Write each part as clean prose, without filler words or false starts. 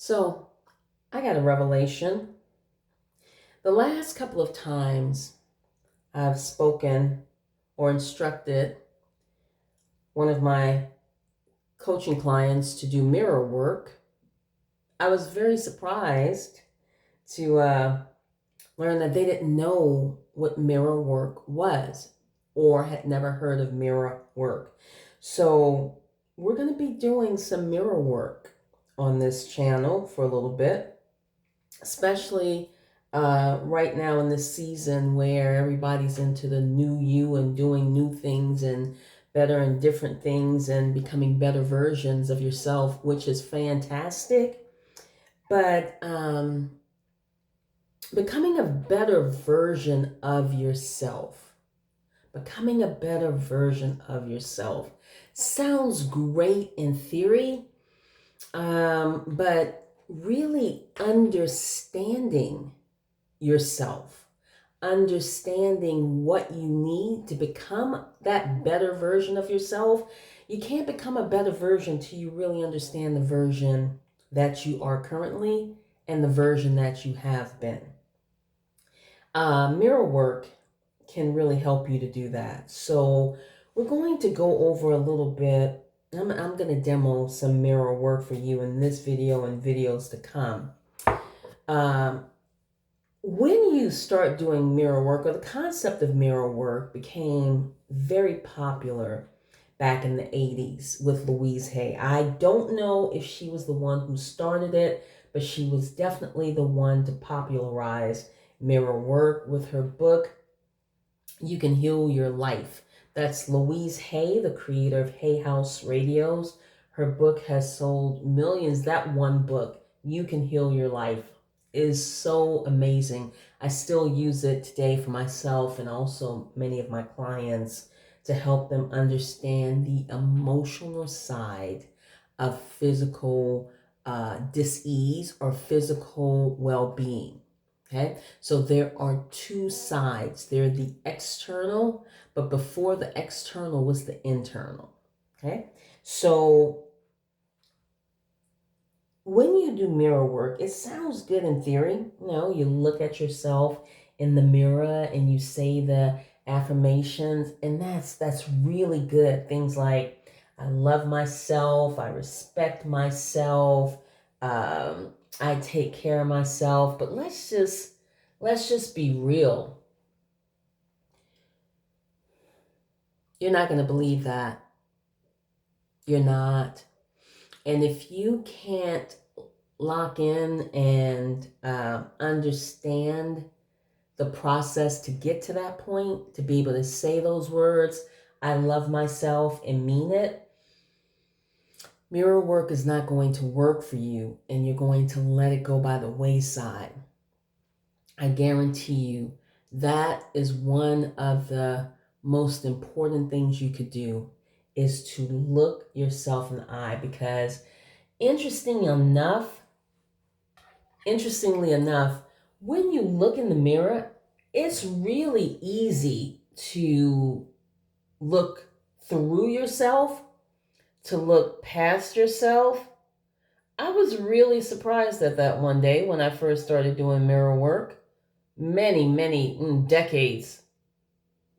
So I got a revelation. The last couple of times I've spoken or instructed one of my coaching clients to do mirror work, I was very surprised to learn that they didn't know what mirror work was or had never heard of mirror work. So we're going to be doing some mirror work on this channel for a little bit, especially right now in this season where everybody's into the new you and doing new things and better and different things and becoming better versions of yourself, which is fantastic. But becoming a better version of yourself, becoming a better version of yourself sounds great in theory, but really understanding yourself, understanding what you need to become that better version of yourself. You can't become a better version till you really understand the version that you are currently and the version that you have been. Mirror work can really help you to do that. So we're going to go over a little bit. I'm going to demo some mirror work for you in this video and videos to come. When you start doing mirror work, or the concept of mirror work became very popular back in the 80s with Louise Hay. I don't know if she was the one who started it, but she was definitely the one to popularize mirror work with her book, You Can Heal Your Life. That's Louise Hay, the creator of Hay House Radios. Her book has sold millions. That one book, You Can Heal Your Life, is so amazing. I still use it today for myself and also many of my clients to help them understand the emotional side of physical dis-ease or physical well-being. Okay, so there are two sides. There's the external, but before the external was the internal. Okay, so when you do mirror work, it sounds good in theory. You look at yourself in the mirror and you say the affirmations, and that's really good. Things like, I love myself, I respect myself, I take care of myself. But let's just be real. You're not going to believe that. You're not. And if you can't lock in and understand the process to get to that point, to be able to say those words, I love myself, and mean it, mirror work is not going to work for you, and you're going to let it go by the wayside. I guarantee you that is one of the most important things you could do, is to look yourself in the eye. Because interestingly enough, when you look in the mirror, it's really easy to look through yourself, to look past yourself. I was really surprised at that one day when I first started doing mirror work, many decades,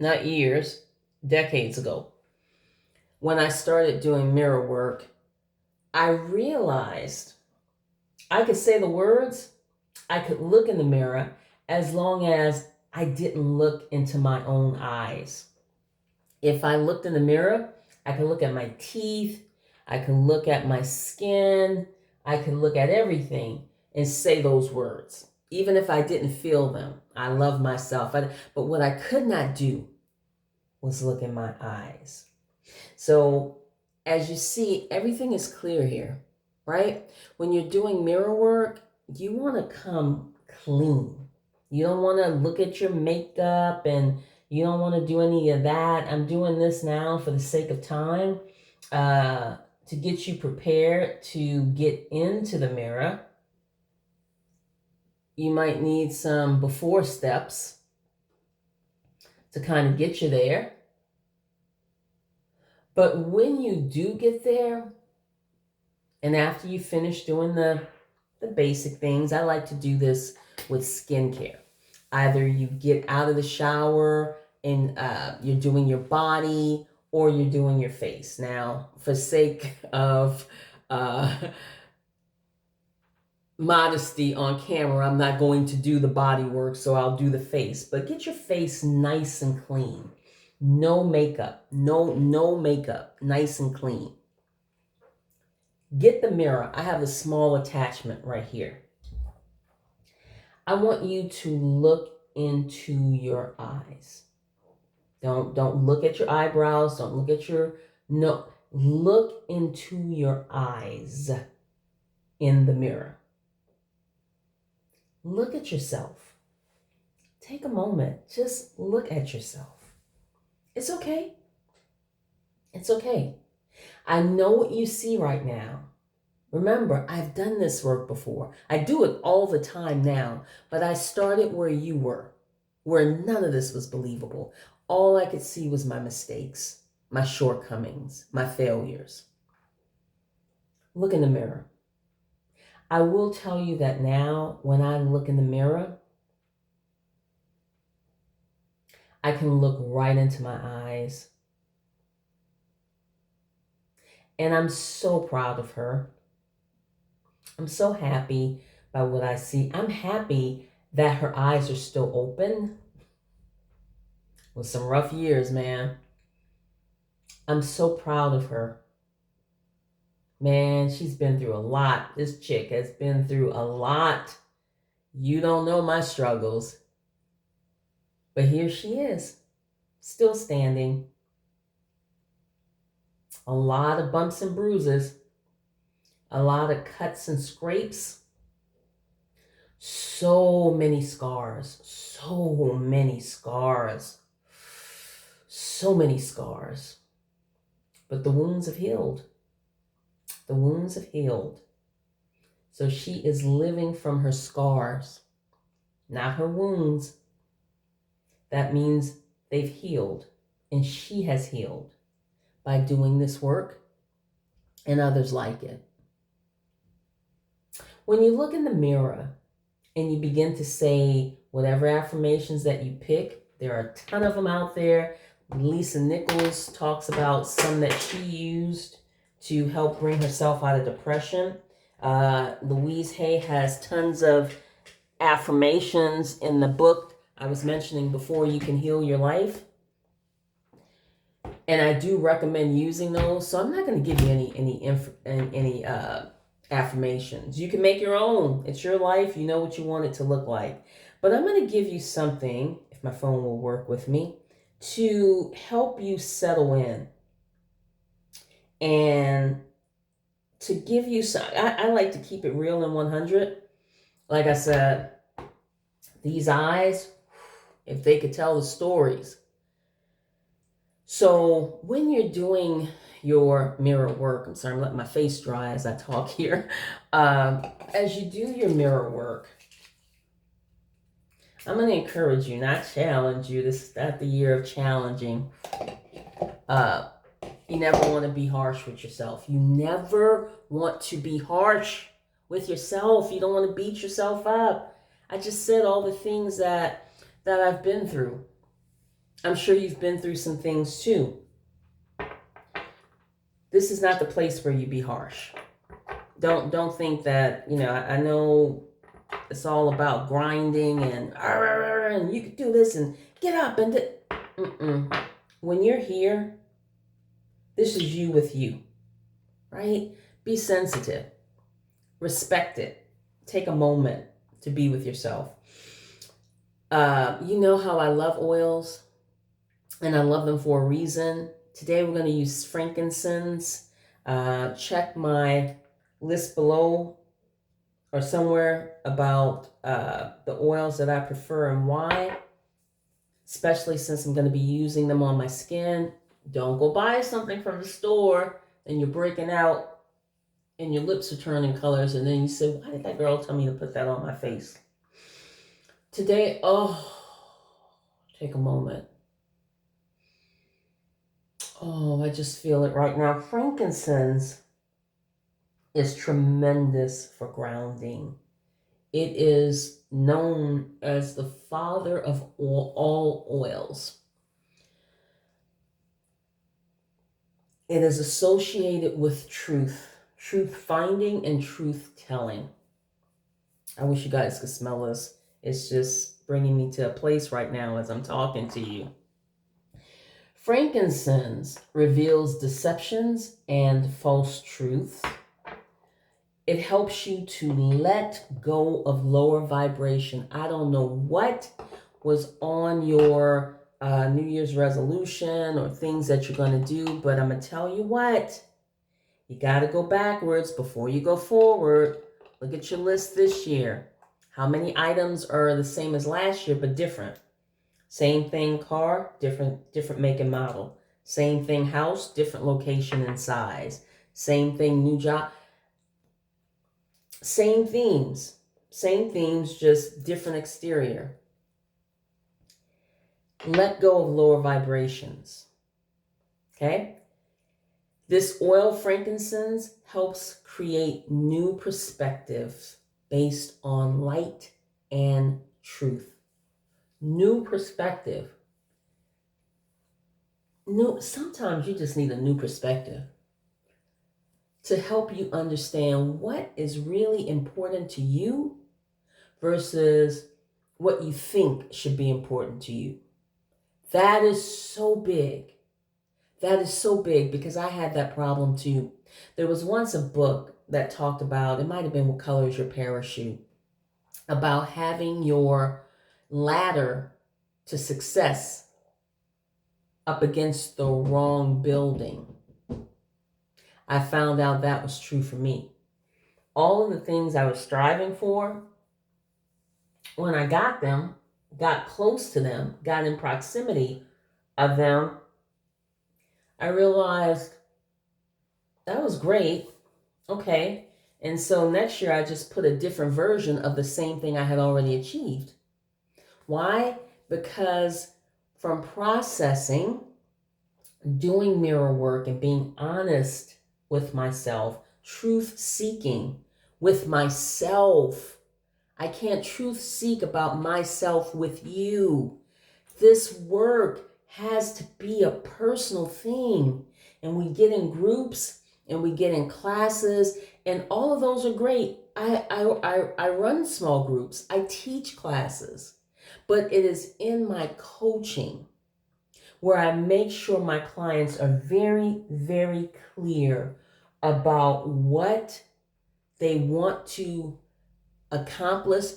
not years, decades ago. When I started doing mirror work, I realized I could say the words, I could look in the mirror, as long as I didn't look into my own eyes. If I looked in the mirror, I could look at my teeth, I could look at my skin, I could look at everything and say those words, even if I didn't feel them. I love myself. But what I could not do was look in my eyes. So as you see, everything is clear here, right? When you're doing mirror work, you want to come clean. You don't want to look at your makeup, and you don't want to do any of that. I'm doing this now for the sake of time, to get you prepared to get into the mirror. You might need some before steps to kind of get you there. But when you do get there, and after you finish doing the the basic things. I like to do this with skincare. Either you get out of the shower and you're doing your body, or you're doing your face. Now, for sake of uh, modesty on camera, I'm not going to do the body work, so I'll do the face. But get your face nice and clean. No makeup. No makeup. Nice and clean. Get the mirror. I have a small attachment right here. I want you to look into your eyes. Don't look at your eyebrows. Don't look at your no. Look into your eyes in the mirror. Look at yourself. Take a moment. Just look at yourself. It's okay. It's okay. I know what you see right now. Remember, I've done this work before. I do it all the time now, but I started where you were, where none of this was believable. All I could see was my mistakes, my shortcomings, my failures. Look in the mirror. I will tell you that now, when I look in the mirror, I can look right into my eyes. And I'm so proud of her. I'm so happy by what I see. I'm happy that her eyes are still open. With some rough years, man. I'm so proud of her. Man, she's been through a lot. This chick has been through a lot. You don't know my struggles. But here she is, still standing. A lot of bumps and bruises. A lot of cuts and scrapes. So many scars. So many scars. So many scars. But the wounds have healed. The wounds have healed. So she is living from her scars, not her wounds. That means they've healed, and she has healed by doing this work, and others like it. When you look in the mirror and you begin to say whatever affirmations that you pick, there are a ton of them out there. Lisa Nichols talks about some that she used to help bring herself out of depression. Louise Hay has tons of affirmations in the book I was mentioning before, You Can Heal Your Life. And I do recommend using those. So I'm not going to give you any affirmations. You can make your own. It's your life. You know what you want it to look like. But I'm going to give you something, if my phone will work with me, to help you settle in. And to give you some, I like to keep it real and 100. Like I said, these eyes, if they could tell the stories. So when you're doing your mirror work, I'm sorry, I'm letting my face dry as I talk here. As you do your mirror work, I'm going to encourage you, not challenge you. This is not the year of challenging. You never want to be harsh with yourself. You never want to be harsh with yourself. You don't want to beat yourself up. I just said all the things that I've been through. I'm sure you've been through some things too. This is not the place where you be harsh. Don't think that, I know it's all about grinding and you could do this and get up and when you're here, this is you with you, right? Be sensitive. Respect it. Take a moment to be with yourself. You know how I love oils, and I love them for a reason. Today we're going to use frankincense. Check my list below or somewhere about the oils that I prefer and why, especially since I'm going to be using them on my skin. Don't go buy something from the store and you're breaking out and your lips are turning colors, and then you say, why did that girl tell me to put that on my face? Today, take a moment. I just feel it right now. Frankincense is tremendous for grounding. It is known as the father of all oils. It is associated with truth finding and truth telling. I wish you guys could smell this. It's just bringing me to a place right now as I'm talking to you. Frankincense reveals deceptions and false truths. It helps you to let go of lower vibration. I don't know what was on your New Year's resolution or things that you're going to do, but I'm going to tell you what. You got to go backwards before you go forward. Look at your list this year. How many items are the same as last year but different? Same thing car, different make and model. Same thing house, different location and size. Same thing new job. Same themes, just different exterior. Let go of lower vibrations. Okay? This oil, frankincense, helps create new perspectives based on light and truth. New perspective. Sometimes you just need a new perspective to help you understand what is really important to you versus what you think should be important to you. That is so big. That is so big because I had that problem too. There was once a book that talked about, it might have been What Color is Your Parachute, about having your ladder to success up against the wrong building. I found out that was true for me. All of the things I was striving for, when I got them, got close to them, got in proximity of them, I realized that was great. Okay. And so next year I just put a different version of the same thing I had already achieved. Why? Because from processing, doing mirror work and being honest with myself, truth seeking with myself. I can't truth seek about myself with you. This work has to be a personal thing. And we get in groups and we get in classes, and all of those are great. I run small groups. I teach classes. But it is in my coaching where I make sure my clients are very, very clear about what they want to accomplish,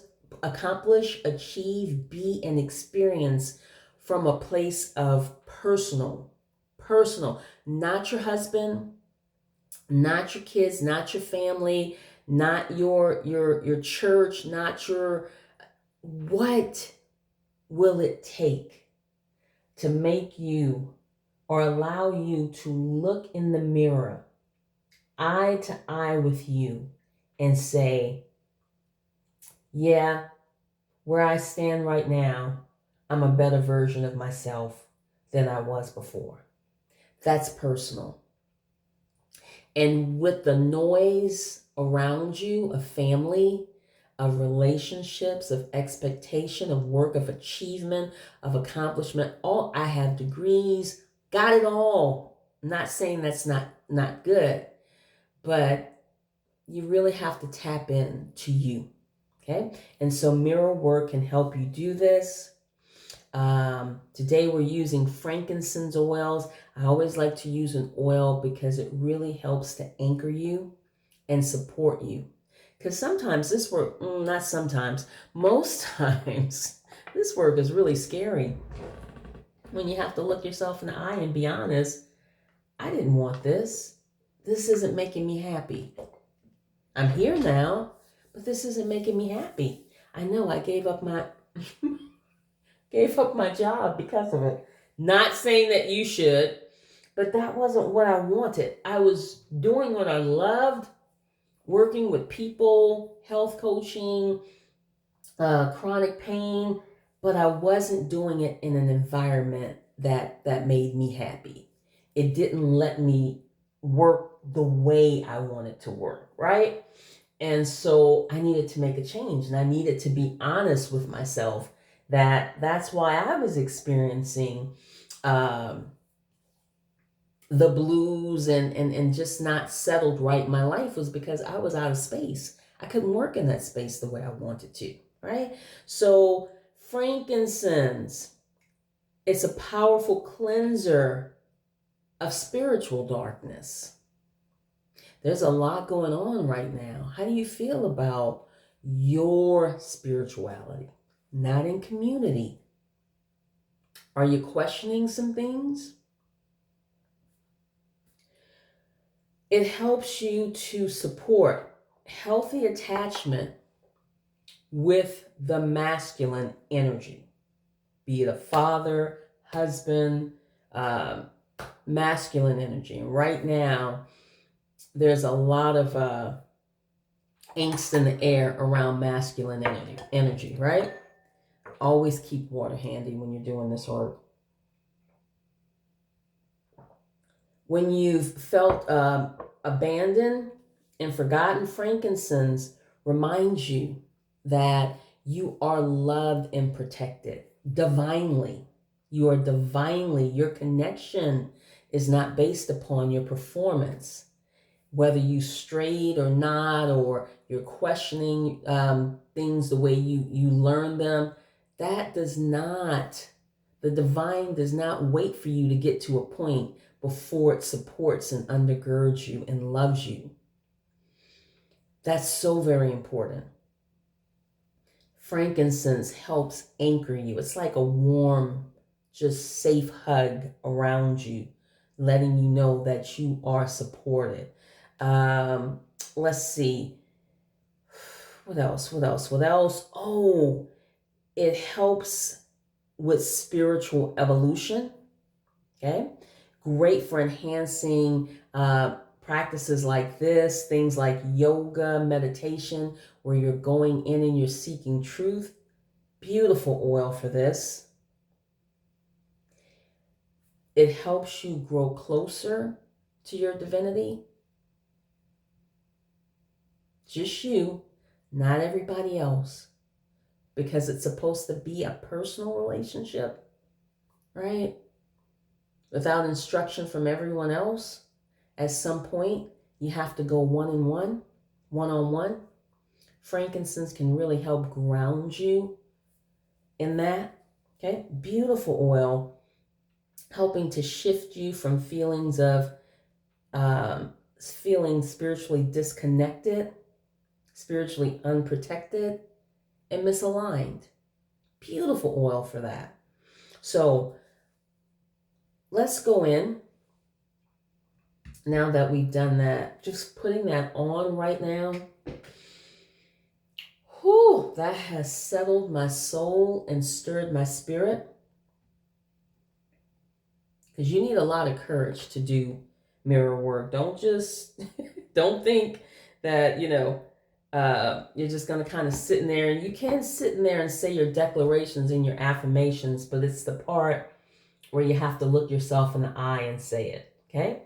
achieve, be, and experience from a place of personal, not your husband, not your kids, not your family, not your church, not your, what will it take to make you or allow you to look in the mirror, eye to eye with you, and say, yeah, where I stand right now, I'm a better version of myself than I was before. That's personal. And with the noise around you of family, of relationships, of expectation, of work, of achievement, of accomplishment, all, I have degrees, got it all. I'm not saying that's not good, but you really have to tap in to you. Okay? And so mirror work can help you do this. Today we're using frankincense oils. I always like to use an oil because it really helps to anchor you and support you. Because sometimes this work, not sometimes, most times, this work is really scary. When you have to look yourself in the eye and be honest, I didn't want this. This isn't making me happy. I'm here now, but this isn't making me happy. I know I gave up my job because of it. Not saying that you should, but that wasn't what I wanted. I was doing what I loved, working with people, health coaching, chronic pain, but I wasn't doing it in an environment that made me happy. It didn't let me work the way I wanted to work, right? And so I needed to make a change, and I needed to be honest with myself that that's why I was experiencing um, the blues and just not settled right in my life, was because I was out of space. I couldn't work in that space the way I wanted to, right? So frankincense, it's a powerful cleanser of spiritual darkness. There's a lot going on right now. How do you feel about your spirituality? Not in community. Are you questioning some things? It helps you to support healthy attachment with the masculine energy, be it a father, husband, um, masculine energy. And right now, there's a lot of angst in the air around masculine energy, right? Always keep water handy when you're doing this work. When you've felt abandoned and forgotten, frankincense reminds you that you are loved and protected divinely. You are divinely, your connection is not based upon your performance, whether you strayed or not, or you're questioning things the way you learn them. That does not, the divine does not wait for you to get to a point before it supports and undergirds you and loves you. That's so very important. Frankincense helps anchor you. It's like a warm, just safe hug around you, letting you know that you are supported. Um, let's see. What else? What else? What else? Oh, it helps with spiritual evolution. Okay. Great for enhancing practices like this, things like yoga, meditation, where you're going in and you're seeking truth. Beautiful oil for this. It helps you grow closer to your divinity. Just you, not everybody else, because it's supposed to be a personal relationship, right? Without instruction from everyone else. At some point, you have to go one on one. Frankincense can really help ground you in that. Okay, beautiful oil, helping to shift you from feelings of feeling spiritually disconnected, spiritually unprotected, and misaligned. Beautiful oil for that. So let's go in, now that we've done that, just putting that on right now. Whew, that has settled my soul and stirred my spirit. Because you need a lot of courage to do mirror work. Don't just, don't think that, you're just going to kind of sit in there. And you can sit in there and say your declarations and your affirmations, but it's the part where you have to look yourself in the eye and say it. Okay?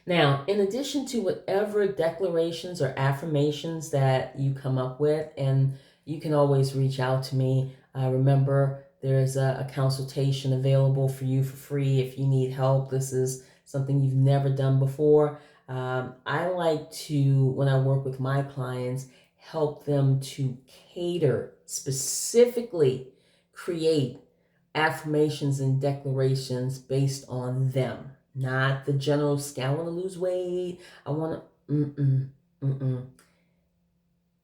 Now, in addition to whatever declarations or affirmations that you come up with, and you can always reach out to me. Remember, there's a consultation available for you for free if you need help. This is something you've never done before. I like to, when I work with my clients, help them to cater, specifically create affirmations and declarations based on them. Not the general scale. I want to lose weight. I want to,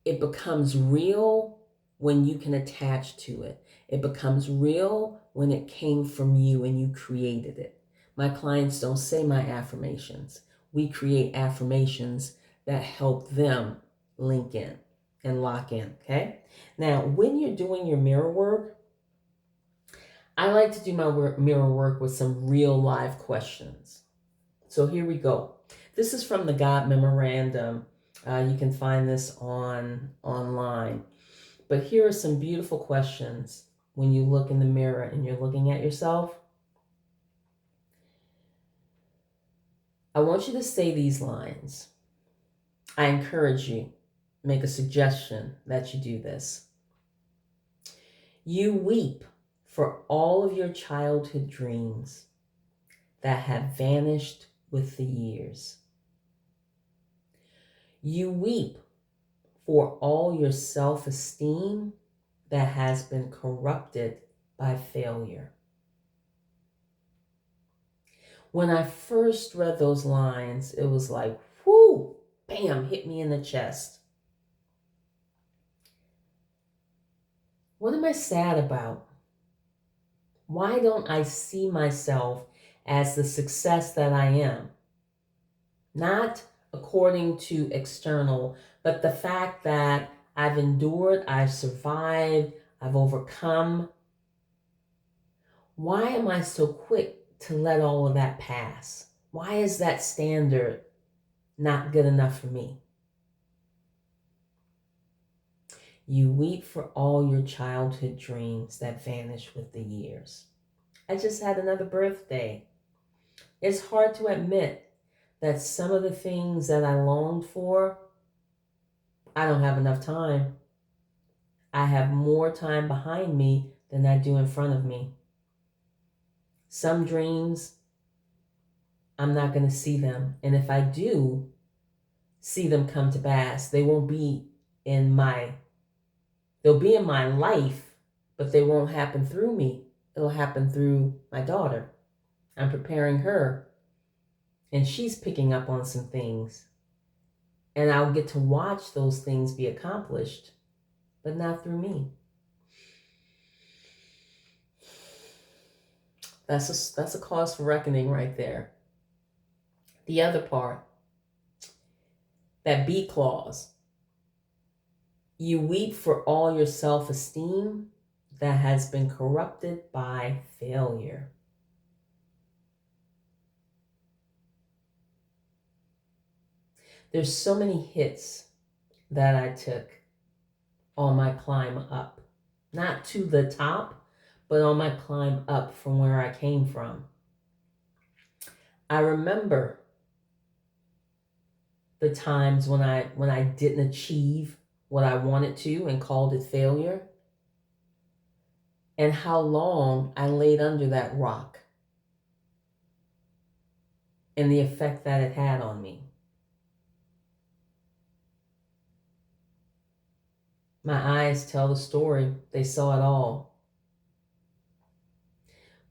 It becomes real when you can attach to it. It becomes real when it came from you and you created it. My clients don't say my affirmations. We create affirmations that help them link in and lock in, okay? Now, when you're doing your mirror work, I like to do my mirror work with some real live questions. So here we go. This is from the God Memorandum. You can find this online. But here are some beautiful questions when you look in the mirror and you're looking at yourself. I want you to say these lines. I encourage you make a suggestion that you do this. You weep for all of your childhood dreams that have vanished with the years. You weep for all your self-esteem that has been corrupted by failure. When I first read those lines, it was like, whoo, bam, hit me in the chest. What am I sad about? Why don't I see myself as the success that I am? Not according to external, but the fact that I've endured, I've survived, I've overcome. Why am I so quick to let all of that pass? Why is that standard not good enough for me? You weep for all your childhood dreams that vanish with the years. I just had another birthday. It's hard to admit that some of the things that I longed for, I don't have enough time. I have more time behind me than I do in front of me. Some dreams, I'm not going to see them. And if I do see them come to pass, they won't be in my, they'll be in my life, but they won't happen through me. It'll happen through my daughter. I'm preparing her, and she's picking up on some things. And I'll get to watch those things be accomplished, but not through me. That's a cause for reckoning right there. The other part, that B clause, you weep for all your self-esteem that has been corrupted by failure. There's so many hits that I took on my climb up. Not to the top, but on my climb up from where I came from. I remember the times when I didn't achieve what I wanted to and called it failure, and how long I laid under that rock and the effect that it had on me. My eyes tell the story. They saw it all.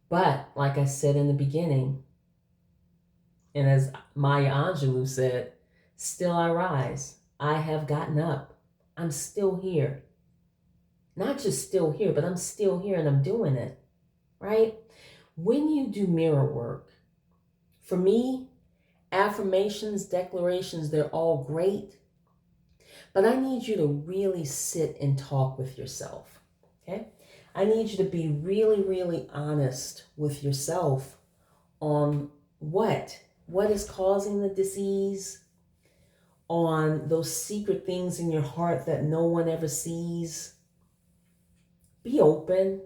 But like I said in the beginning, and as Maya Angelou said, still I rise. I have gotten up. I'm still here. Not just still here, but I'm still here and I'm doing it, right? When you do mirror work, for me, affirmations, declarations, they're all great. But I need you to really sit and talk with yourself, okay? I need you to be really, really honest with yourself on what is causing the disease, on those secret things in your heart that no one ever sees. Be open,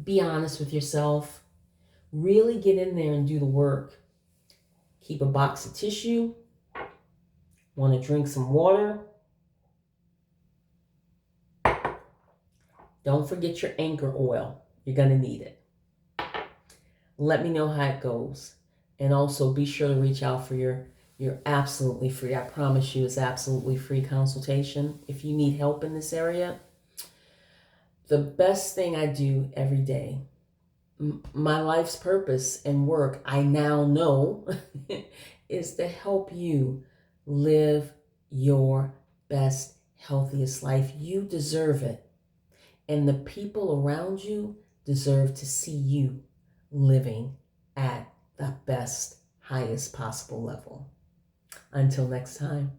be honest with yourself, really get in there and do the work. Keep a box of tissue, want to drink some water. Don't forget your anchor oil. You're going to need it. Let me know how it goes. And also be sure to reach out for your absolutely free, I promise you, it's absolutely free consultation. If you need help in this area, the best thing I do every day, my life's purpose and work, I now know, is to help you live your best, healthiest life. You deserve it. And the people around you deserve to see you living at the best, highest possible level. Until next time.